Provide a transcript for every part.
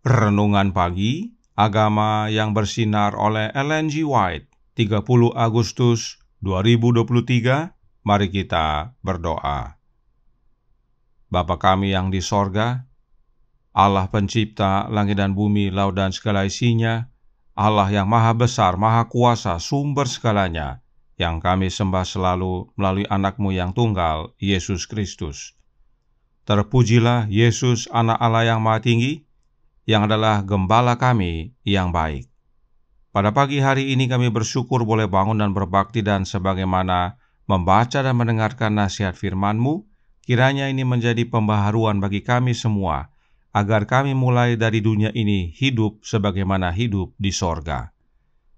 Renungan Pagi, Agama yang Bersinar oleh Ellen G. White, 30 Agustus 2023. Mari kita berdoa. Bapa kami yang di sorga, Allah pencipta langit dan bumi, laut dan segala isinya, Allah yang maha besar, maha kuasa, sumber segalanya, yang kami sembah selalu melalui anak-Mu yang tunggal, Yesus Kristus. Terpujilah Yesus, anak Allah yang maha tinggi, yang adalah gembala kami yang baik. Pada pagi hari ini kami bersyukur boleh bangun dan berbakti, dan sebagaimana membaca dan mendengarkan nasihat firman-Mu, kiranya ini menjadi pembaharuan bagi kami semua, agar kami mulai dari dunia ini hidup sebagaimana hidup di sorga.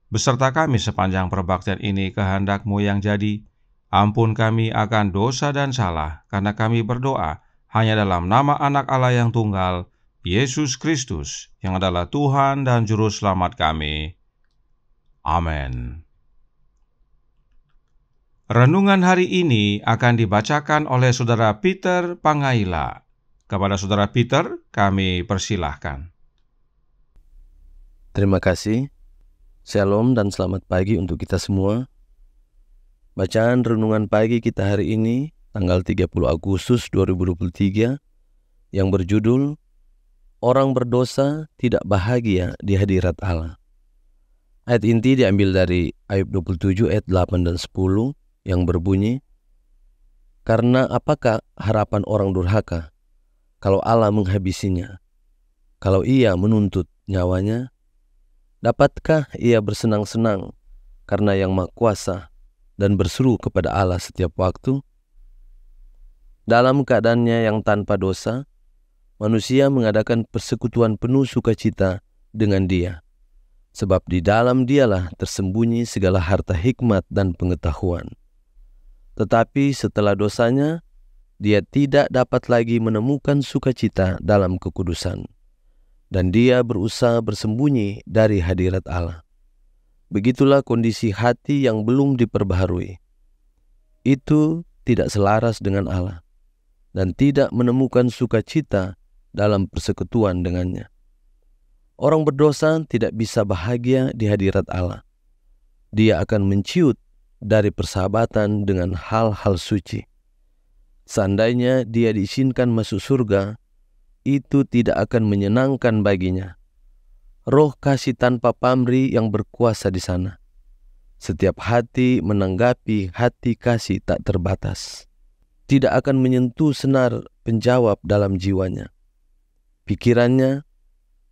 Beserta kami sepanjang perbaktian ini, kehendak-Mu yang jadi. Ampun kami akan dosa dan salah, karena kami berdoa hanya dalam nama anak Allah yang tunggal, Yesus Kristus, yang adalah Tuhan dan Juru Selamat kami. Amin. Renungan hari ini akan dibacakan oleh Saudara Peter Pangaila. Kepada Saudara Peter, kami persilahkan. Terima kasih. Shalom dan selamat pagi untuk kita semua. Bacaan renungan pagi kita hari ini, tanggal 30 Agustus 2023, yang berjudul Orang berdosa tidak bahagia di hadirat Allah. Ayat inti diambil dari Ayub 27 ayat 8 dan 10 yang berbunyi, "Karena apakah harapan orang durhaka kalau Allah menghabisinya? Kalau ia menuntut nyawanya, dapatkah ia bersenang-senang karena Yang Maha Kuasa dan berseru kepada Allah setiap waktu? Dalam keadaannya yang tanpa dosa, manusia mengadakan persekutuan penuh sukacita dengan Dia, sebab di dalam Dialah tersembunyi segala harta hikmat dan pengetahuan. Tetapi setelah dosanya, dia tidak dapat lagi menemukan sukacita dalam kekudusan, dan dia berusaha bersembunyi dari hadirat Allah. Begitulah kondisi hati yang belum diperbaharui. Itu tidak selaras dengan Allah, dan tidak menemukan sukacita dalam persekutuan dengannya. Orang berdosa tidak bisa bahagia di hadirat Allah. Dia akan menciut dari persahabatan dengan hal-hal suci. Seandainya dia diizinkan masuk surga, itu tidak akan menyenangkan baginya. Roh kasih tanpa pamrih yang berkuasa di sana. Setiap hati menanggapi hati kasih tak terbatas. Tidak akan menyentuh senar penjawab dalam jiwanya. Pikirannya,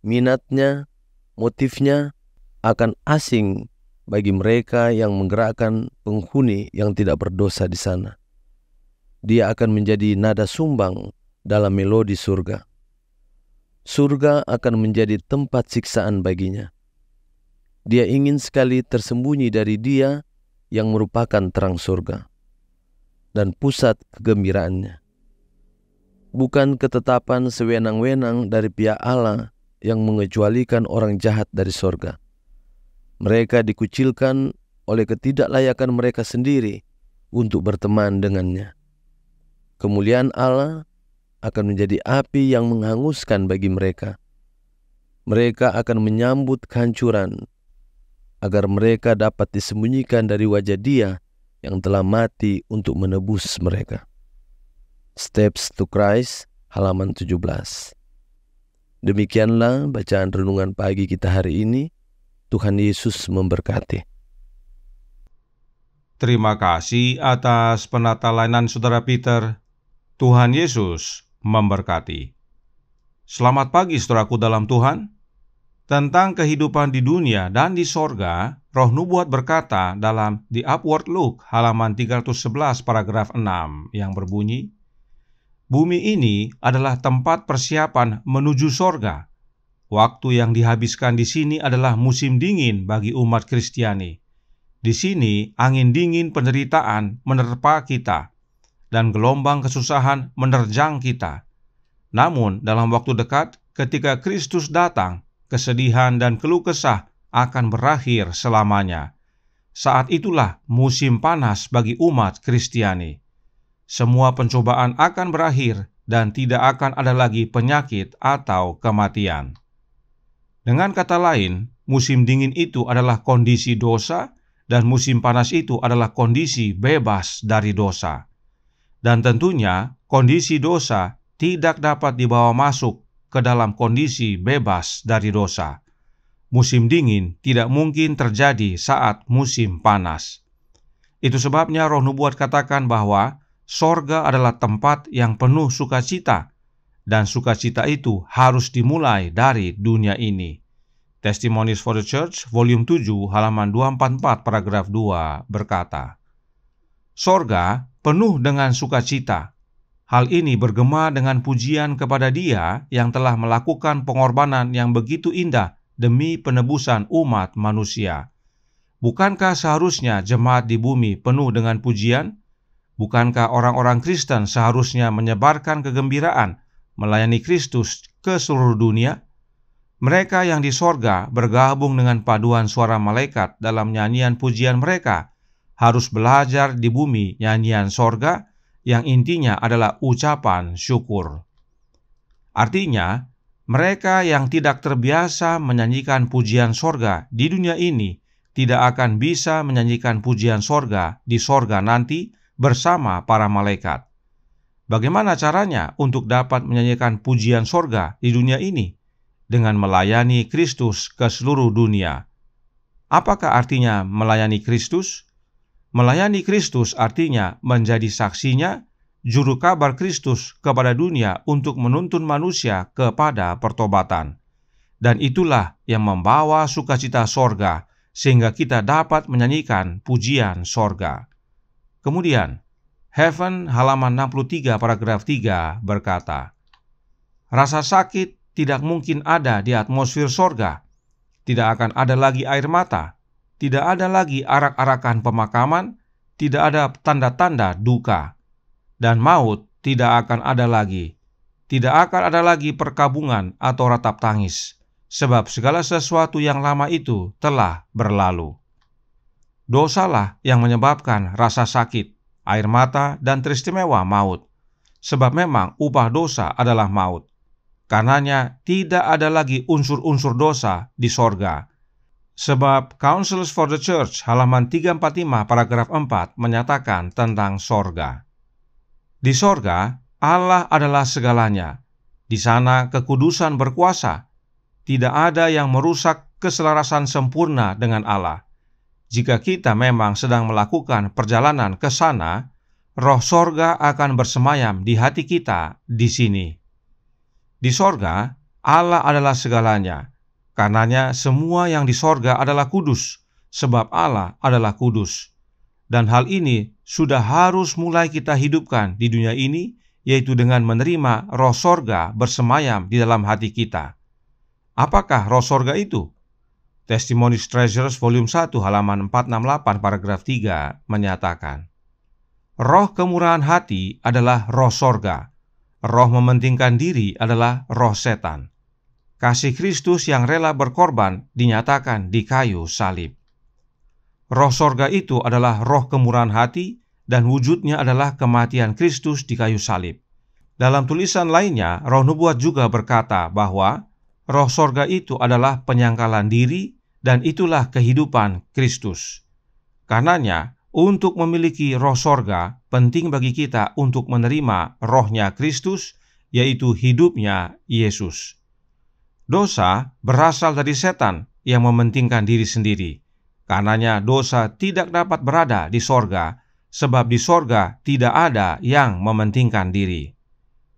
minatnya, motifnya akan asing bagi mereka yang menggerakkan penghuni yang tidak berdosa di sana. Dia akan menjadi nada sumbang dalam melodi surga. Surga akan menjadi tempat siksaan baginya. Dia ingin sekali tersembunyi dari Dia yang merupakan terang surga dan pusat kegembiraannya. bukan ketetapan sewenang-wenang dari pihak Allah yang mengecualikan orang jahat dari sorga. Mereka dikucilkan oleh ketidaklayakan mereka sendiri untuk berteman dengannya. Kemuliaan Allah akan menjadi api yang menghanguskan bagi mereka. Mereka akan menyambut kehancuran, agar mereka dapat disembunyikan dari wajah Dia yang telah mati untuk menebus mereka. Steps to Christ, halaman 17. Demikianlah bacaan renungan pagi kita hari ini. Tuhan Yesus memberkati. Terima kasih atas penatalainan Saudara Peter. Tuhan Yesus memberkati. Selamat pagi saudaraku dalam Tuhan. Tentang kehidupan di dunia dan di sorga, Roh Nubuat berkata dalam The Upward Look halaman 311 paragraf 6 yang berbunyi, bumi ini adalah tempat persiapan menuju sorga. Waktu yang dihabiskan di sini adalah musim dingin bagi umat Kristiani. Di sini angin dingin penderitaan menerpa kita, dan gelombang kesusahan menerjang kita. Namun dalam waktu dekat, ketika Kristus datang, kesedihan dan keluh kesah akan berakhir selamanya. Saat itulah musim panas bagi umat Kristiani. Semua pencobaan akan berakhir dan tidak akan ada lagi penyakit atau kematian. Dengan kata lain, musim dingin itu adalah kondisi dosa dan musim panas itu adalah kondisi bebas dari dosa. Dan tentunya kondisi dosa tidak dapat dibawa masuk ke dalam kondisi bebas dari dosa. Musim dingin tidak mungkin terjadi saat musim panas. Itu sebabnya Roh Nubuat katakan bahwa sorga adalah tempat yang penuh sukacita, dan sukacita itu harus dimulai dari dunia ini. Testimonies for the Church, volume 7, halaman 244, paragraf 2 berkata, sorga penuh dengan sukacita. Hal ini bergema dengan pujian kepada Dia yang telah melakukan pengorbanan yang begitu indah demi penebusan umat manusia. Bukankah seharusnya jemaat di bumi penuh dengan pujian? Bukankah orang-orang Kristen seharusnya menyebarkan kegembiraan melayani Kristus ke seluruh dunia? Mereka yang di sorga bergabung dengan paduan suara malaikat dalam nyanyian pujian mereka harus belajar di bumi nyanyian sorga yang intinya adalah ucapan syukur. Artinya, mereka yang tidak terbiasa menyanyikan pujian sorga di dunia ini tidak akan bisa menyanyikan pujian sorga di sorga nanti bersama para malaikat. Bagaimana caranya untuk dapat menyanyikan pujian sorga di dunia ini? Dengan melayani Kristus ke seluruh dunia. Apakah artinya melayani Kristus? Melayani Kristus artinya menjadi saksinya, juru kabar Kristus kepada dunia untuk menuntun manusia kepada pertobatan. Dan itulah yang membawa sukacita sorga, sehingga kita dapat menyanyikan pujian sorga. Kemudian, Heaven halaman 63 paragraf 3 berkata, rasa sakit tidak mungkin ada di atmosfer sorga. Tidak akan ada lagi air mata. Tidak ada lagi arak-arakan pemakaman, tidak ada tanda-tanda duka, dan maut tidak akan ada lagi. Tidak akan ada lagi perkabungan atau ratap tangis, sebab segala sesuatu yang lama itu telah berlalu. Dosalah yang menyebabkan rasa sakit, air mata, dan teristimewa maut, sebab memang upah dosa adalah maut. Karenanya tidak ada lagi unsur-unsur dosa di sorga. Sebab Counsels for the Church halaman 345 paragraf 4 menyatakan tentang sorga. Di sorga, Allah adalah segalanya. Di sana kekudusan berkuasa. Tidak ada yang merusak keselarasan sempurna dengan Allah. Jika kita memang sedang melakukan perjalanan ke sana, roh sorga akan bersemayam di hati kita di sini. Di sorga, Allah adalah segalanya. Karenanya semua yang di sorga adalah kudus, sebab Allah adalah kudus. Dan hal ini sudah harus mulai kita hidupkan di dunia ini, yaitu dengan menerima roh sorga bersemayam di dalam hati kita. Apakah roh sorga itu? Testimonies Treasures volume 1 halaman 468 paragraf 3 menyatakan, roh kemurahan hati adalah roh sorga. roh mementingkan diri adalah roh setan. Kasih Kristus yang rela berkorban dinyatakan di kayu salib. Roh sorga itu adalah roh kemurahan hati dan wujudnya adalah kematian Kristus di kayu salib. Dalam tulisan lainnya, Roh Nubuat juga berkata bahwa roh sorga itu adalah penyangkalan diri dan itulah kehidupan Kristus. Karenanya, untuk memiliki roh sorga, penting bagi kita untuk menerima rohnya Kristus, yaitu hidupnya Yesus. Dosa berasal dari setan yang mementingkan diri sendiri. Karenanya dosa tidak dapat berada di sorga, sebab di sorga tidak ada yang mementingkan diri.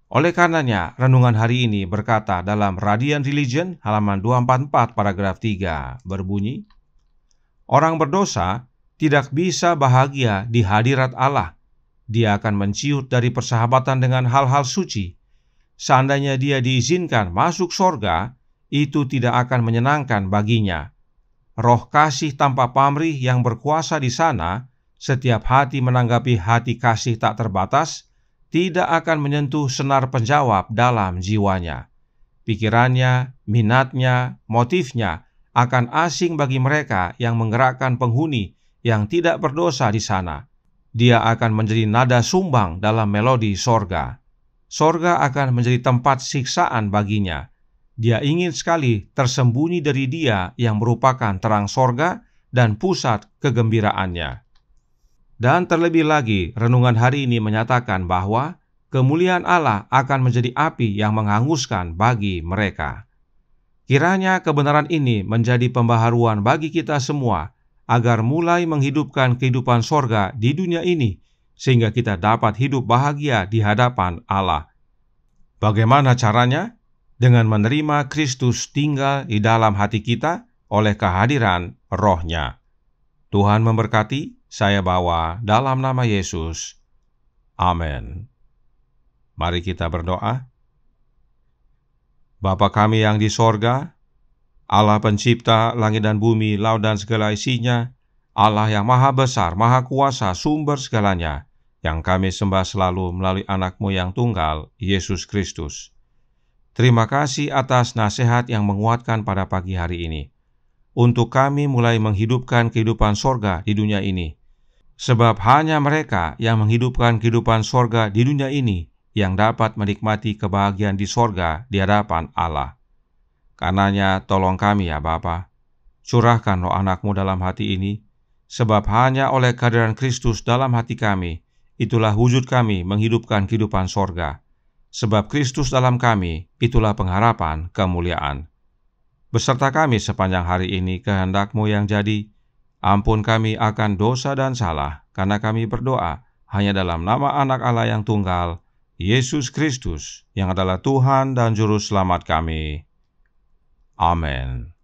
Oleh karenanya, renungan hari ini berkata dalam Radiant Religion halaman 244 paragraf 3 berbunyi, orang berdosa tidak bisa bahagia di hadirat Allah. Dia akan menciut dari persahabatan dengan hal-hal suci. Seandainya dia diizinkan masuk sorga, itu tidak akan menyenangkan baginya. Roh kasih tanpa pamrih yang berkuasa di sana, setiap hati menanggapi hati kasih tak terbatas, tidak akan menyentuh senar penjawab dalam jiwanya. Pikirannya, minatnya, motifnya akan asing bagi mereka yang menggerakkan penghuni yang tidak berdosa di sana. Dia akan menjadi nada sumbang dalam melodi sorga. Sorga akan menjadi tempat siksaan baginya. Dia ingin sekali tersembunyi dari dia yang merupakan terang sorga dan pusat kegembiraannya. Dan terlebih lagi, renungan hari ini menyatakan bahwa kemuliaan Allah akan menjadi api yang menghanguskan bagi mereka. Kiranya kebenaran ini menjadi pembaharuan bagi kita semua, agar mulai menghidupkan kehidupan sorga di dunia ini, sehingga kita dapat hidup bahagia di hadapan Allah. Bagaimana caranya? Dengan menerima Kristus tinggal di dalam hati kita oleh kehadiran Roh-Nya. Tuhan memberkati. Saya bawa dalam nama Yesus. Amin. Mari kita berdoa. Bapa kami yang di sorga, Allah pencipta langit dan bumi, laut dan segala isinya, Allah yang maha besar, maha kuasa, sumber segalanya, yang kami sembah selalu melalui anak-Mu yang tunggal, Yesus Kristus. Terima kasih atas nasihat yang menguatkan pada pagi hari ini. Untuk kami mulai menghidupkan kehidupan sorga di dunia ini. Sebab hanya mereka yang menghidupkan kehidupan sorga di dunia ini yang dapat menikmati kebahagiaan di sorga di hadapan Allah. Karenanya tolong kami ya Bapa, curahkan roh anak-Mu dalam hati ini, sebab hanya oleh kehadiran Kristus dalam hati kami, itulah wujud kami menghidupkan kehidupan sorga. Sebab Kristus dalam kami, itulah pengharapan kemuliaan. Beserta kami sepanjang hari ini kehendak-Mu yang jadi. Ampun kami akan dosa dan salah, karena kami berdoa hanya dalam nama Anak Allah yang tunggal, Yesus Kristus, yang adalah Tuhan dan Juru Selamat kami. Amin.